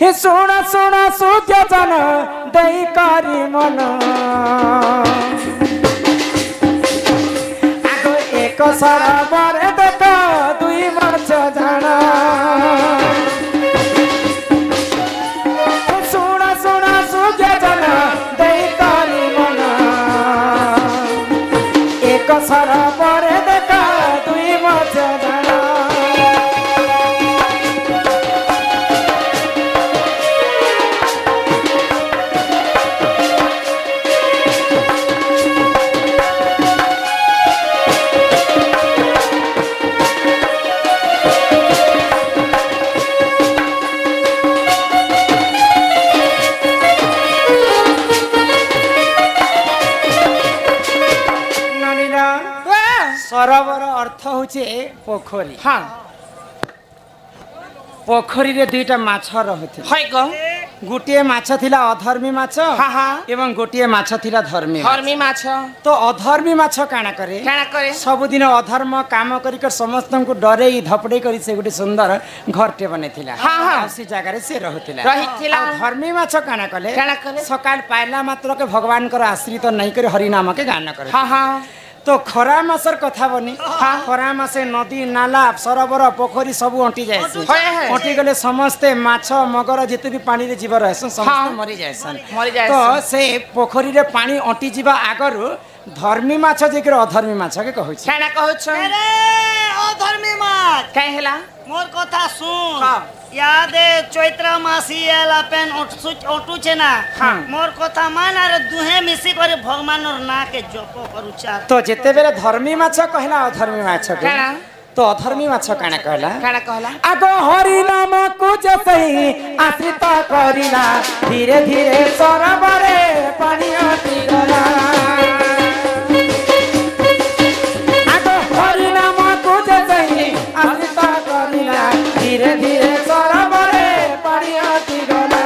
हे सुना सुना सुत्य जन दई करी मन आगो एक सरबर देख दुई माछ जाना सुना सुना सुत्य जन दई करी मन एक सरबर देख दुई माछ जाना सरबर अर्थ होचे पोखरी हाँ पोखरी रे दुईटा माछ रहथे है ग गोटे माछ थिला अधर्मी माछ हाँ हाँ एवं गोटे माछ थिला धर्मी धर्मी माछ तो अधर्मी माछ काना करे सबुदिन अधर्म काम करिकर समस्त को डरे धपड़े करी से गोटे सुंदर घरटे बनेथिला हाँ हाँ से जगह रे से रहुथिला रहिथिला धर्मी माछ काना कले सकाल पाइला मात्र के भगवान कर आश्रित नहीं करे हरि नाम के गान करे हाँ हाँ तो खरा मासर कथा बनी खरा मासे नदी नाला सरोवर पोखरी सब अंटी जाए अंटी गले समस्ते माछ मगर जिते भी पानी रे जीव रहसन समस्त मरी जाएसन तो से पोखरी रे पानी अंटी जीवा आगरु धर्मी माछ जेकर अधर्मी माछ के कहू छी केना कहू छ अरे अधर्मी माछ काहे हेला मोर कथा सुन याद चैत्र मासी एला पेन ओटू छे ना मोर कथा मान आरे दुहे मिसी करे भगवान और ना के जप करू चा तो जेते बेले धर्मी माछ कहला अधर्मी माछ के तो अधर्मी माछ काना कहला आगो हरि नाम को जसई आश्रित करिला धीरे धीरे सरोवरे पानी अटी गला आगो हरि नाम को जसई आश्रित करिला धीरे धीरे सरोवरे पानी अटी गला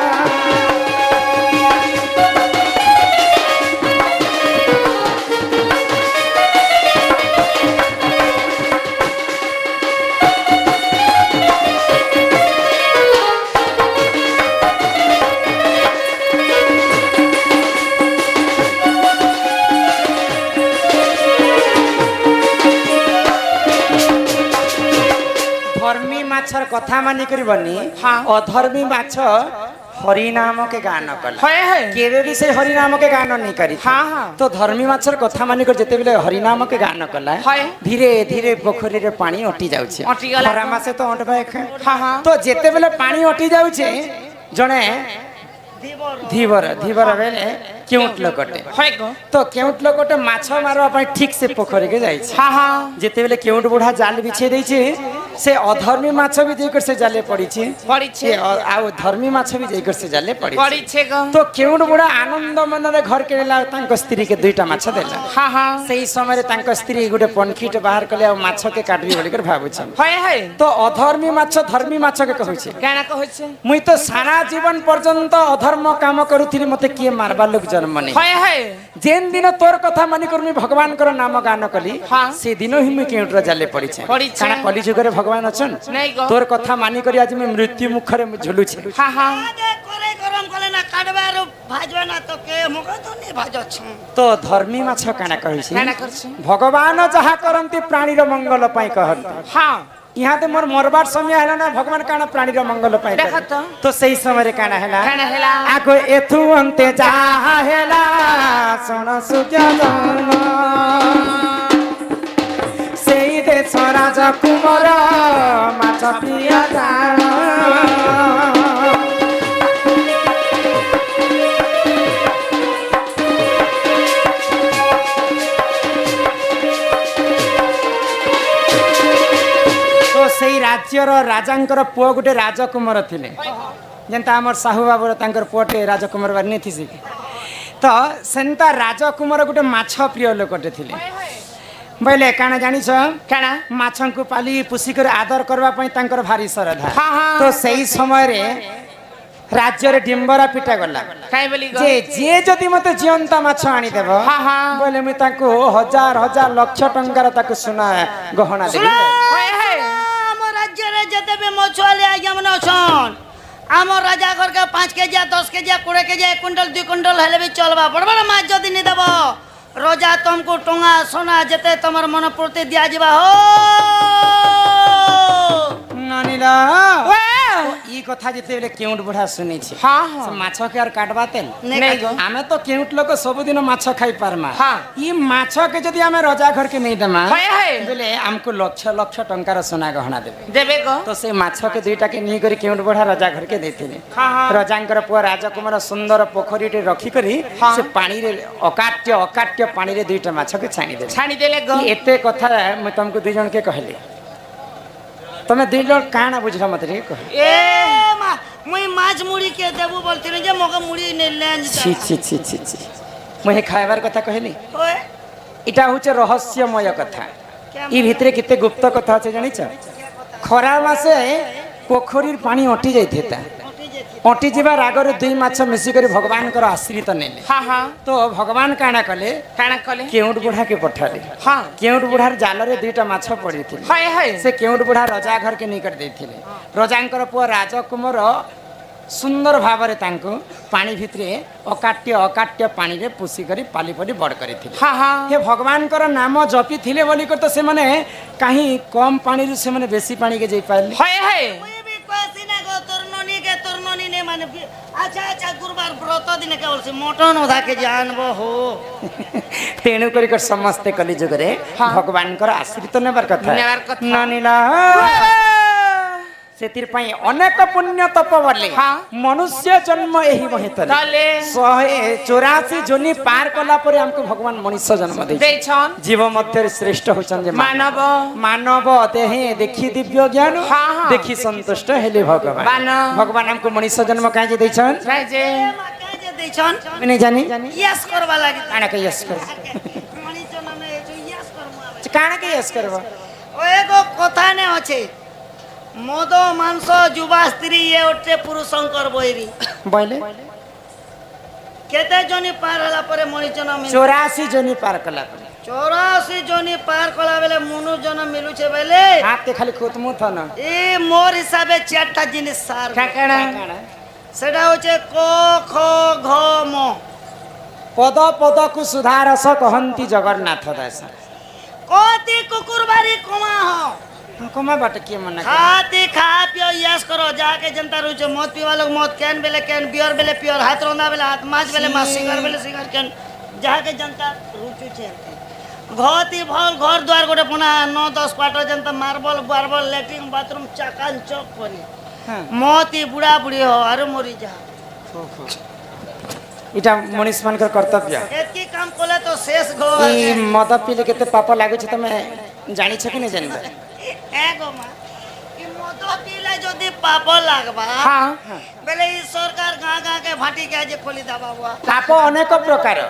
धर्मी माछर कथा मानी करबनी अधर्मी माछ हरि नाम के गान कल केवे भी से हरि नाम के गान नहीं करी तो धर्मी माछर कथा मानी कर जेते बेले हरि नाम के गान कला धीरे धीरे पोखरी रे पानी अटी जाउछे खरा मासे तो अटबाय तो जेते बेले पानी अटी जाउछे जणे धीवर धीवर बेले केउट लोकटे तो केउट लोकटे माछ मारवा पई ठीक से पोखरी के जाई छे जेते बेले केउट बुढ़ा जाल बिछे दै छे से अधर्मी माछ भी जेकर से जाले पड़ी छे आ धर्मी माछ भी जेकर से जाले पड़ी छे तो केउट बुढ़ा आनंद मन रे घर केला तांक स्त्री के दुईटा माछ देला सेही समय रे तांक स्त्री गुटे पनखीट बाहर कले आ माछ के काटबी बोली कर भाबु छ तो अधर्मी माछ धर्मी माछ के कहू छे केना कहू छे मुई तो सारा जीवन पर्यंत अधर्म काम करूथिली मते के मारबा लोक जन्म नहीं जेन दिन तोर कथा मानी कर भगवान कर नाम गान कली से दिन ही मुई केउटर जाले पड़ी छे काना कली जुग रे भगवान अछन तोर कथा मानी कर आज मैं मृत्यु मुख रे झुलु छे करे गरम कले ना काडबा रो भाजबे ना तो के मुख तो नहीं भाज छ तो धर्मी माछ काना कहै छी भगवान जहा करंती प्राणी रो मंगल पई कहत यहाँ तो मोर मरबार समय है ना भगवान काना प्राणी रो मंगल पाए तो सही समय रे काना हैला आको एथु अंते जा हैला सोना सुत्या जन सेई देश राजा कुमार माछ प्रिय जान सेई राज्यर राजांकर पुआ गुटे राजकुमार थिले जेंता हमर साहू बाबूर तांकर पुअटे राजकुमार बनी थी तो सेंता राजकुमार गुटे माछ प्रिय लोकटे थिले बोले काना जानी छ काना माछन को पाली पुसी कर आदर करबा पई तांकर भारी श्रद्धा तो सेई समय रे राज्य रे डिंबरा पिटा गला काई बोली जे जदी मते जीवंता माछ आनी देबो बोले मी ताको हजार हजार लाख टंकार ताको सुना गहना देबी राज्य रे जते भी मछुआले आज्ञा मन छन आम राजा घर के 5 KG 10 KG 20 KG 1 quintal 2 quintal हेले भी चलबा बड़ बड़ माछ जदि नहीं देब रोजा तुमको टोंगा सोना जेते तमर मन प्रति दिया जिबा हो नानीला ई कथा जेते बेले केउट बुढ़ा सुनी छी हां हां माछ के और काटबातेन नहीं गो आमे तो केउट लोग सब दिन माछ खाई पारमा हां ई माछ के जदी आमे राजा घर के नहीं देमा हाय हाय बेले हमको लक्ष लक्ष टंकार सोना गहना देबे देबे गो तो से माछ के दुईटा के नहीं करी केउट बुढ़ा राजा घर के देथिले हां हां राजांकर पुआ राजकुमार सुंदर पोखरी टे रखी करी से पानी रे अकाट्य पानी रे दुईटा माछ के छाणी देले गो एते कथा मैं तुमको दुई जन के कहले तमे दुई जन काना बुझला मत रे कह ए मा मुई माछ मुड़ी के देबू बोलथिन जे मोके मुड़ी ने लेंज छी मैं खाइबार कथा कहली ओए इटा होचे रहस्यमय कथा ई भितरे किते गुप्त कथा আছে জানিছ खरा मासे पोखरीर पानी अटी जाइथेता अटी जीवार आगर दुई माछ मिसी करी भगवान कर आश्रित नेले हां हां तो भगवान काना कले केउट बुढ़ा के पठाले हां केउट बुढ़ार जाल रे दुईटा माछ पड़ीथिले हाय हाय से केउट बुढ़ा राजा घर के निकट देथिले राजांकर पुआ राजकुमार सुंदर भावरे तांको पानी भितरे अकाट्य पानी रे पुसी करी पाली पली बड़ करिथिले हां हां हे भगवान कर नाम जपी थिले बोली कर तो से माने काहे कम पानी रे से माने बेसी पानी के जाई पाले हाय हाय मुई भी कहसी ना गो तोरनोनी ने माने अच्छा गुरुवार व्रत दिन के बोलसी मटन ओधा के जानबो हो तेणु करी कर समस्त कली जुग रे भगवान कर आश्रित नेबार कथा नानीला सेतिर पई अनेक पुण्य तप बले मनुष्य जन्म एही महितले ताले 184 जोनी पार कला परे हमको भगवान मनुष्य जन्म दे देछन जीव मध्य श्रेष्ठ होचन जे मानव देहे देखि दिव्य ज्ञान देखि संतुष्ट हेले भगवान भगवान हमको मनुष्य जन्म काहे जे देछन राजे काहे जे देछन नहीं जानी यस करबा लागि काना के यस कर मनुष्य नाम जो यस करमु काना के यस करबा ओ एगो कथा ने अछि मद मांस युवा स्त्री ये उठे पुरुषंकर बहिरी बोले केते जोनी पार हला परे मनुष्य जन्म 84 जोनी पार कला परे 84 जोनी पार कला बेले मनु जन्म मिलु छे बेले हाथ के खाली खोतमु था ना ए मोर हिसाबे चारटा जिनिस सार काकड़ा सेटा होचे क ख घ म पद पद को सुधारस कहंती जगन्नाथ दास कोती कुकुरबारी कमा हो कमा बाट के मना खाती खा पियो यस करो जाके जनता रुचे मत पीवा लोग मत कैन बेले कैन बियर बेले पियर हाथ रोंदा बेले हाथ माछ बेले माछ सिंगर बेले सिंगर कैन जाके जनता रुचु छे घती भल घर द्वार गोटे पुना 9-10 पाट जनता मार्बल बार्बल लैट्रिन बाथरूम चाकान चौक करी मती बुढ़ा बुढ़ी हो अरे मोरी जा इटा मनीष मानकर कर्तव्य एतकी काम कोले तो शेष गो ई मद पीले केते पाप लागु छ तमे जानि छ कि नै जानबे ए गो मा ई मद पीले जदी पाप लागबा हां बेले ई सरकार गां के भाटी के जे खोली दबा हुआ पाप अनेक प्रकार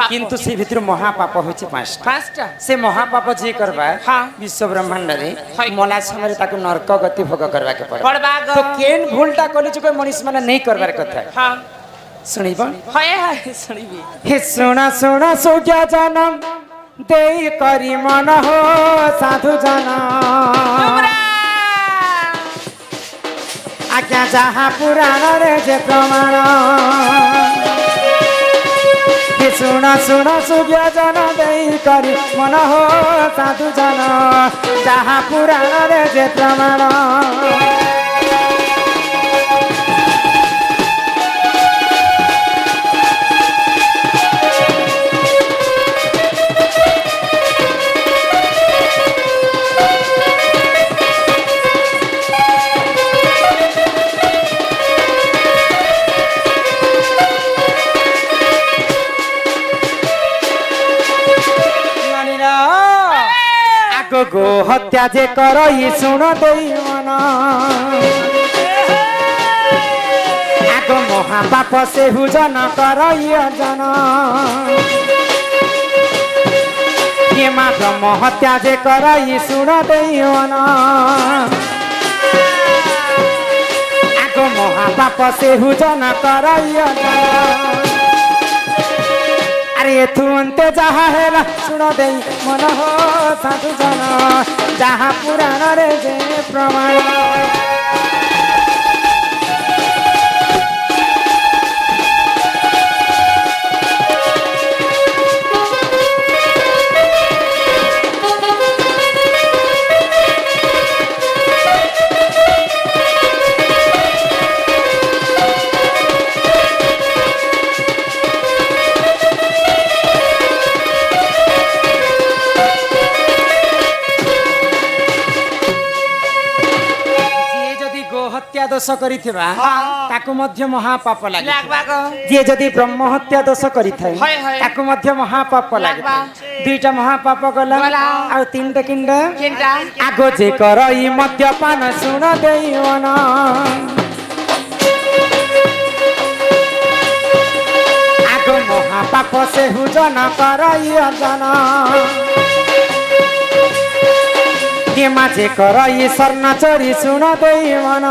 किंतु से भितर महापाप होइछ पांचटा से महापाप जे करबा विश्व ब्रह्मांड रे मला समय ताको नरक गति भोग करबा के पड़े तो केन भूलटा कली छ कोई मनीष माने नहीं करबार कथा हां सुनिबा हाय हाय सुनिबी हे सोना सोना सोग्या जनम देई करी मन हो साधु जनम आज्ञा जहाँ पुराण रे जे प्रमाण हे सोना सोना सोग्या जनम देई करी मन हो साधु जनम जहाँ पुराण रे जे प्रमाण गो हत्या जे करई सुन देई मन आगो महापाप से हुजन करई अर्जन ये मा ब्रह्म हत्या जे करई सुन देई मन आगो महापाप से हुजन करई अर्जन अरे तू अंते जहा है सुन दे मन हो साधु जन जहाँ पुराण रे जे प्रमाण दोष करिथिबा ताकु मध्य महापाप लागे लागबा गो जे जदि ब्रह्म हत्या दोष करिथाय हाय, हाय। ताकु मध्य महापाप लागे लागबा। दुईटा महापाप गला गला। आ तीनटा किंडा केनटा आगो जे करई मद्यपान सुन देवन आगो महापाप से हुजन करई अर्जन के माझे करई स्वर्ण चोरी सुन देवन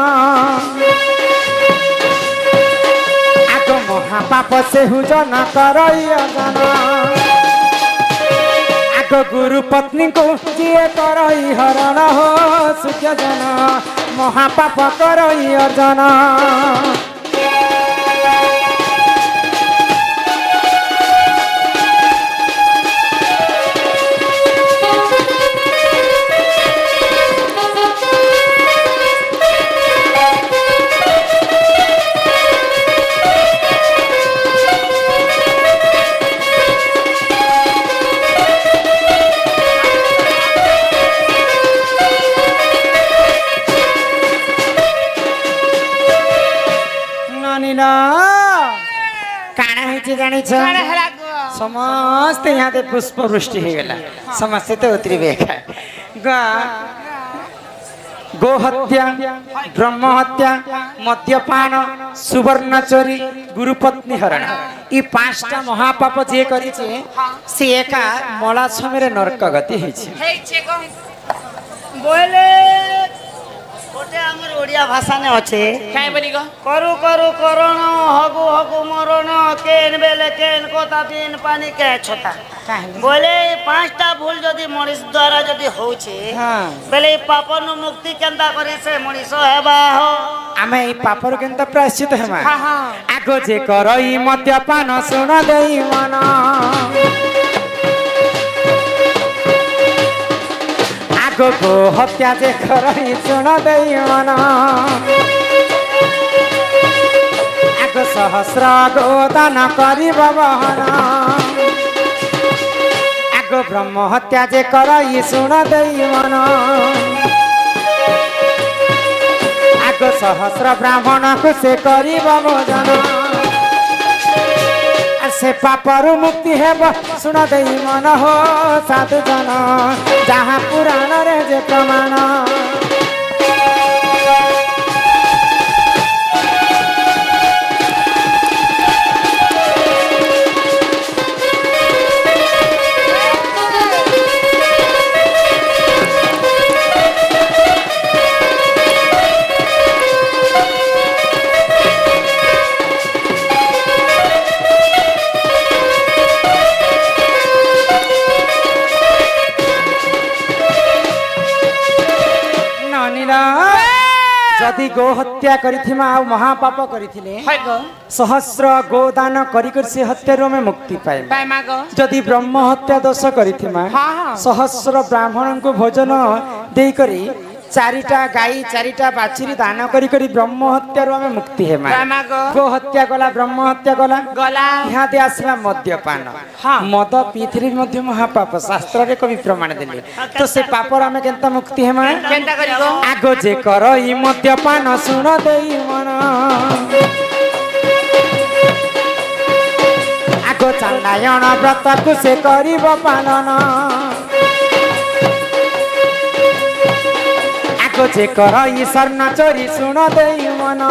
आगो महापाप से हुजन करई अर्जन आगो गुरु पत्नी को किए करई हरण हो सुख्य जन महापाप करई अर्जन काना ହେଇଛି ଜାଣିଛ काने हला गो ସମସ୍ତେ यहाँ ते पुष्प वृष्टि हो गला समस्ते तो उतरिबे गो हत्या ब्रह्म हत्या मद्यपान सुवर्ण चोरी गुरुपत्नी हरण ई पांचटा महापाप जे करी से एका मला समय नरक गति ହେଇଛି हे छे गो बोले गोटे हमर ओडिया भाषा ने अच्छे काय बोली गो करू करू करण हगु हगु मरण केन बेले केन कोता पिन पानी के छोता बोले पांचटा भूल जदि मनीष द्वारा जदि होउछे हाँ। बेले ई पापनु मुक्ति केनता करी से मनीष हेबा हो आमे ई पापर केनता प्रायश्चित हेमा हां हां आगो जे करई मद्यपान सुन देई मन आगो गो हत्या जे करई सुन देई मन आगो सहस्र गोदान करिब बहन आगो ब्रह्म हत्या जे करई सुन देई मन आगो सहस्र ब्राह्मण को से करिब भोजन से पापरु मुक्ति हेब सुन देई मन हो साधु जन जहाँ पुराण रे जे प्रमाण जदि गो हत्या करिथिमा आ महापाप करिथिले हाय गो सहस्र गोदान करी कर से हत्यारो में मुक्ति पाए बाय मा गो जदि ब्रह्म हत्या दोष करिथिमा हाँ, हाँ। सहस्र ब्राह्मण को भोजन देई करी चारिटा गाई चारिटा बाछुरी दान करी करी ब्रह्म हत्यारो में मुक्ति हेमा बाय मा गो गो हत्या गला ब्रह्म हत्या गला गला यहाँ दे आसला मद्यपान हाँ। मद पीथिले मध्य महापाप शास्त्र रे कवि प्रमाण देले तो से पापर हमें केनता मुक्ति हेमा केनता करी गो आगो जे करई मद्यपान सुन देई मन आगो चांडायन व्रत को से करिब पालन आगो जे करई स्वर्ण चोरी सुन देई मन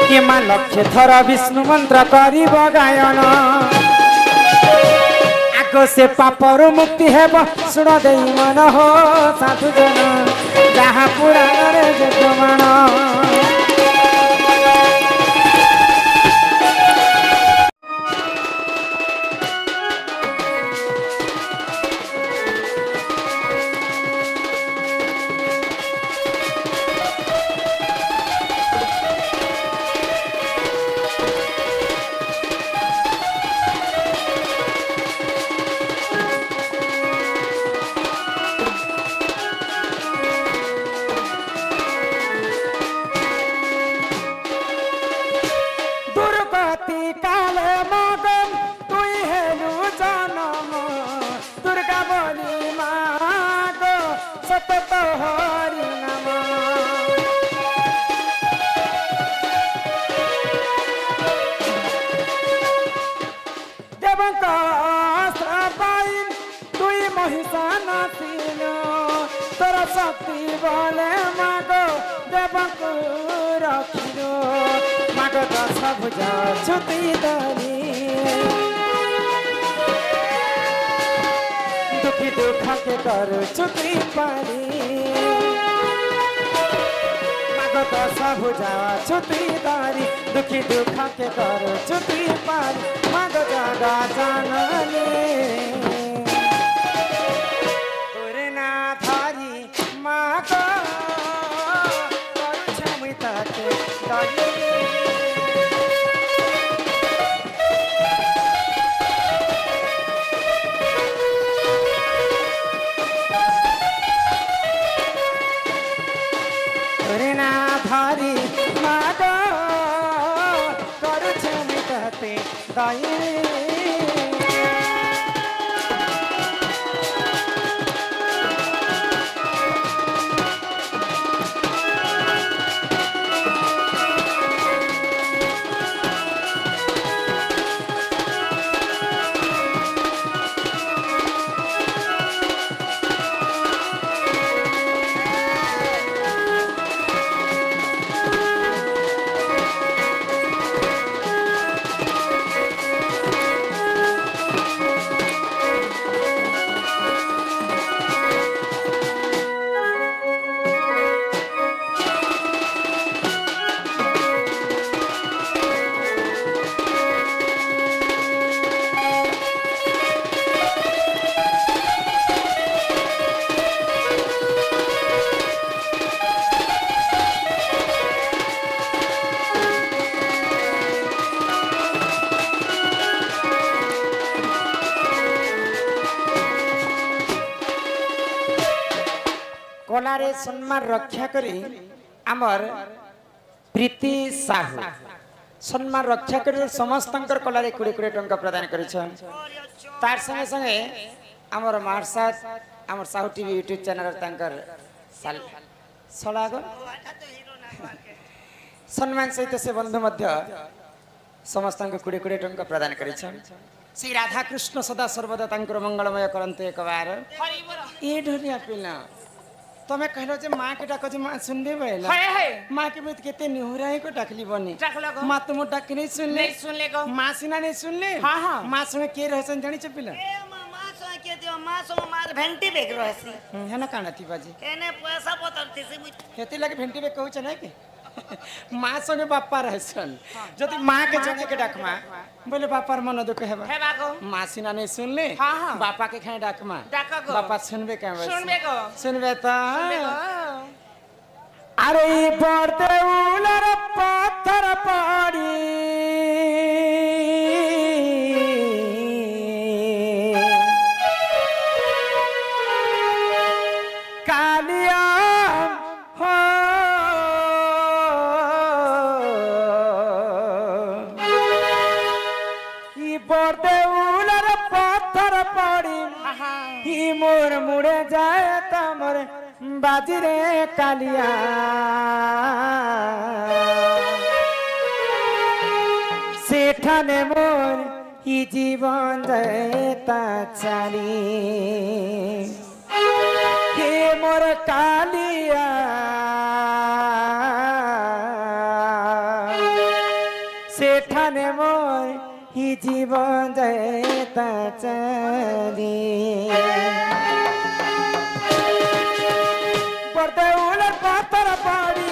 के मा लक्ष्य थर विष्णु मंत्र करिब गायन आगो से पापरु मुक्ति हेब सुन देई मन हो साधु जन जहाँ पुराण रे जे प्रमाण শক্তি বলে মাগো দেবকু রখিলো মাগো দশ ভুজা ছুটি ধরি दुखी दुखा के करो छुट्टी पारी मागो दशा भुजा छुट्टी दारी दुखी दुखा के करो छुट्टी पारी मागो जागा जानले तोरे ना धारी मागो करू छमुई ताते दारी धारी मागो करू छमी कहते दाई कलारे सम्मान रक्षा करी आमर प्रीति साहू सम्मान रक्षा करी समस्त कलारे 20 टंका प्रदान करिछन तार संगे संगे आमर मारसाद आमर साहू टीवी यूट्यूब चैनल तांकर सलागो सम्मान सहित से बंधु मध्य समस्त 20 टंका प्रदान करिछन श्री राधा कृष्ण सदा सर्वदा तांकर मंगलमय करंते एक बार ए ढोलिया पिला तमे कहलो जे मां के डाको जे मां सुन दे बेला मां के मत केते निहुराई को डाकली बनी मां तुम डाक नहीं सुन ले गो मां सिना नहीं सुन ले हां हां मां संगे के रहसन जानि चपिला ए मां संगे के दियो मां संगे मार भेंटी बेग रहसी है ना कानाती बाजी केने पैसा पतरती से हेती लगे भेंटी बेग कहू छ ना के मां संगे बापा रहसन जति मां के जने के डाकमा बोले बापार मन दुख हेबा हे बागो मां सिना नहीं सुन ले हां हां बापा के खाए डाकमा डाकगो बापा सुनबे का सुनबे त अरे पड़ते उलर पत्थर पड़ी कालिया हो पड़ते उलर पत्थर पड़ी ही मोर मुड़े जाए तमर बाजी रे कालिया सेठाने मोर ही जीवन जयता चाली हे मोर कालिया सेठाने मोर ही जीवन जयता चाली पड़ते उलर पत्थर पड़ी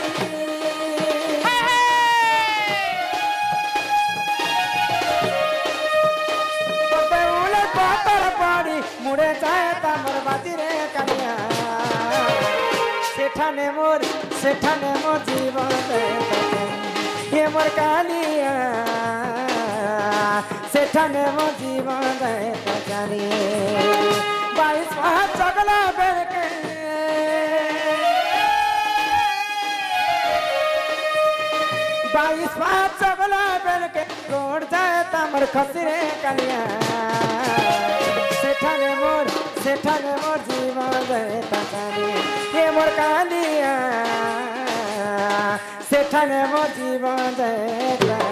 पड़ते उलर पत्थर पड़ी मुड़े जाए तमर बाजी रे कालिया सेठाने मोर जीवन ये मोर कालिया सेठाने मोर जीवन जानी 22 हाथ चगला बेर के 22 हाथ चगला बेर के गोड़ जाए तमर खसी रे कालिया सेठाने मोर जीवन जानी ये मोर कालिया सेठाने मोर जीवन जाता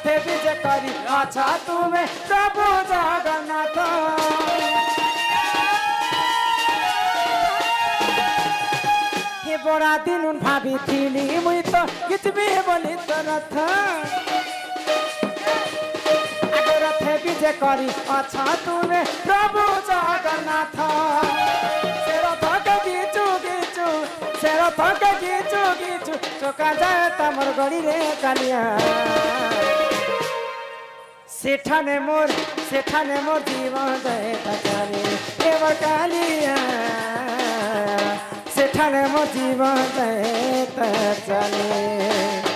रथे विजय करी अच्छा तुम्हें प्रभु जगन्नाथ हे बड़ा दिन भाभी थी मुई तो कितने बोली तो रथ रथे विजय करी अच्छा तुम्हें प्रभु जगन्नाथ से रथ के गीचू गीचू से रथ के गीचू गीचू चोका जाए तमर गड़ी रे कालिया सेठाने मोर जीवन जाए तकारे एवर कालिया सेठाने मोर जीवन जाए तकारे